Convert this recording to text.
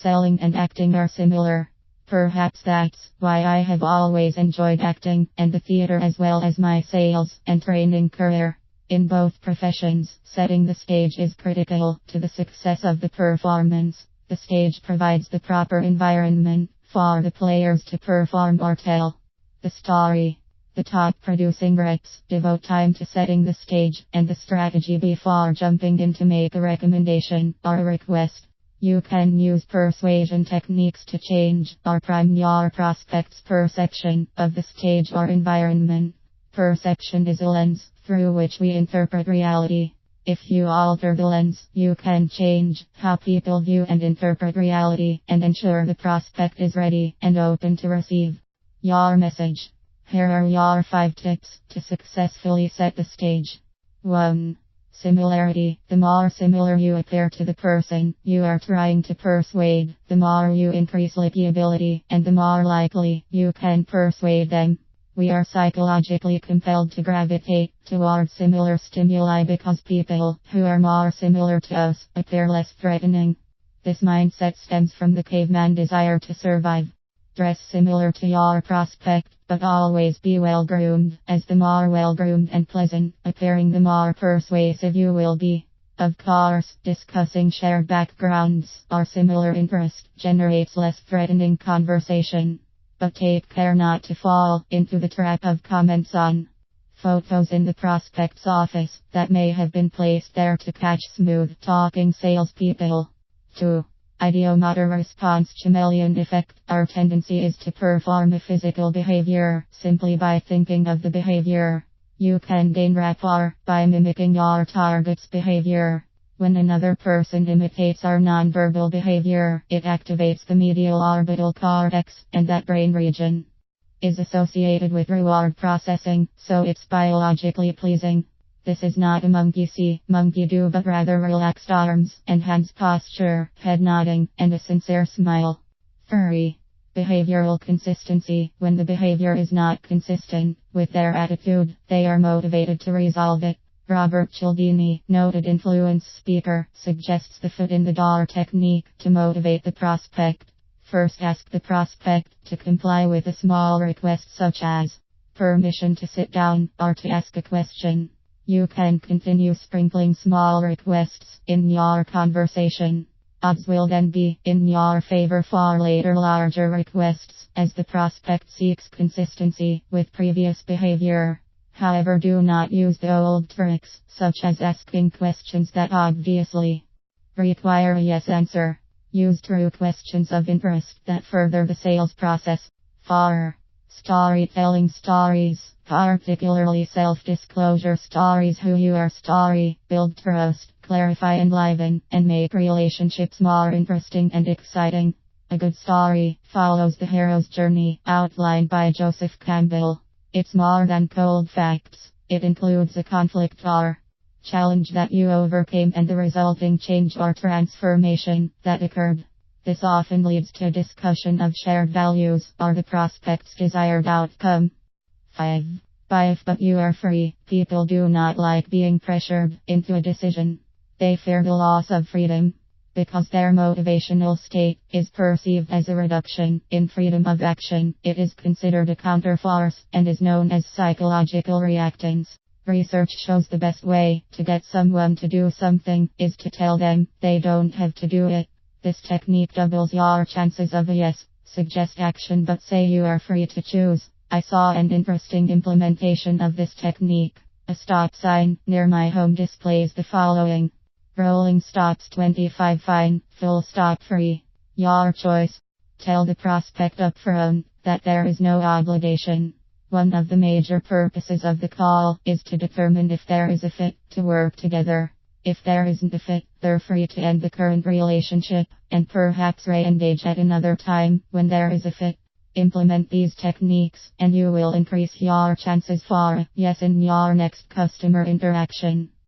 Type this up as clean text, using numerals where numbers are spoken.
selling and acting are similar. Perhaps that's why I have always enjoyed acting and the theater as well as my sales and training career. In both professions, setting the stage is critical to the success of the performance. The stage provides the proper environment for the players to perform or tell the story. The top producing reps devote time to setting the stage and the strategy before jumping in to make a recommendation or a request. You can use persuasion techniques to change or prime your prospect's perception of the stage or environment. Perception is a lens through which we interpret reality. If you alter the lens, you can change how people view and interpret reality and ensure the prospect is ready and open to receive your message. Here are your 5 tips to successfully set the stage. 1. Similarity. The more similar you appear to the person you are trying to persuade, the more you increase likability and the more likely you can persuade them. We are psychologically compelled to gravitate towards similar stimuli because people who are more similar to us appear less threatening. This mindset stems from the caveman desire to survive. Dress similar to your prospect, but always be well-groomed, as the more well-groomed and pleasant appearing, the more persuasive you will be. Of course, discussing shared backgrounds or similar interest generates less threatening conversation. But take care not to fall into the trap of comments on photos in the prospect's office that may have been placed there to catch smooth-talking salespeople. 2. Ideomotor response chameleon effect. Our tendency is to perform a physical behavior simply by thinking of the behavior. You can gain rapport by mimicking your target's behavior. When another person imitates our nonverbal behavior, it activates the medial orbital cortex, and that brain region is associated with reward processing, so it's biologically pleasing. This is not a monkey see, monkey do, but rather relaxed arms and hands posture, head nodding, and a sincere smile. 3. Behavioral consistency. When the behavior is not consistent with their attitude, they are motivated to resolve it. Robert Cialdini, noted influence speaker, suggests the foot in the door technique to motivate the prospect. First, ask the prospect to comply with a small request such as permission to sit down or to ask a question. You can continue sprinkling small requests in your conversation. Odds will then be in your favor for later larger requests as the prospect seeks consistency with previous behavior. However, do not use the old tricks, such as asking questions that obviously require a yes answer. Use true questions of interest that further the sales process. 4. Storytelling stories, particularly self-disclosure stories. Who you are story, build trust, clarify, enliven, and make relationships more interesting and exciting. A good story follows the hero's journey, outlined by Joseph Campbell. It's more than cold facts. It includes a conflict or challenge that you overcame and the resulting change or transformation that occurred. This often leads to a discussion of shared values or the prospect's desired outcome. 5. But you are free. People do not like being pressured into a decision. They fear the loss of freedom, because their motivational state is perceived as a reduction in freedom of action. It is considered a counterforce and is known as psychological reactance. Research shows the best way to get someone to do something is to tell them they don't have to do it. This technique doubles your chances of a yes. Suggest action but say you are free to choose. I saw an interesting implementation of this technique. A stop sign near my home displays the following: rolling stops 25 fine, full stop free. Your choice. Tell the prospect up front that there is no obligation. One of the major purposes of the call is to determine if there is a fit to work together. If there isn't a fit, they're free to end the current relationship and perhaps re-engage at another time when there is a fit. Implement these techniques and you will increase your chances for a yes in your next customer interaction.